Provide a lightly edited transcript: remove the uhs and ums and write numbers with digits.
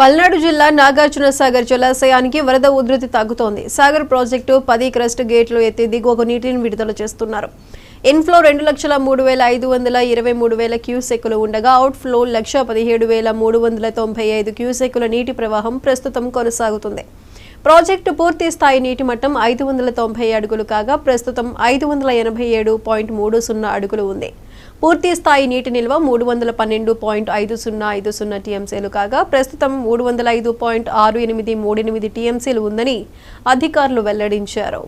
పల్నాడు జిల్లా నాగార్జున సాగర్ జలాశయానికి వరద ఉధృతి తగ్గుతోంది. సాగర్ ప్రాజెక్టు 10 క్రస్ట్ గేట్లు ఎత్తి దిగువకు నీటిని విడుదల చేస్తున్నారు. ఇన్ఫ్లో 2,03,523 క్యూసెక్కులు ఉండగా అవుట్ఫ్లో 1,17,395 క్యూసెక్కుల నీటి ప్రవాహం ప్రస్తుతం కొనసాగుతుంది. ప్రాజెక్టు పూర్తి స్థాయి నీటి మట్టం 590 అడుగులు కాగా ప్రస్తుతం 587.30 అడుగులు ఉంది. పూర్తి స్థాయి నీటి నిల్వ 312.5050 టీఎంసీలు కాగా ప్రస్తుతం 305.6838 టీఎంసీలు ఉందని అధికారులు వెల్లడించారు.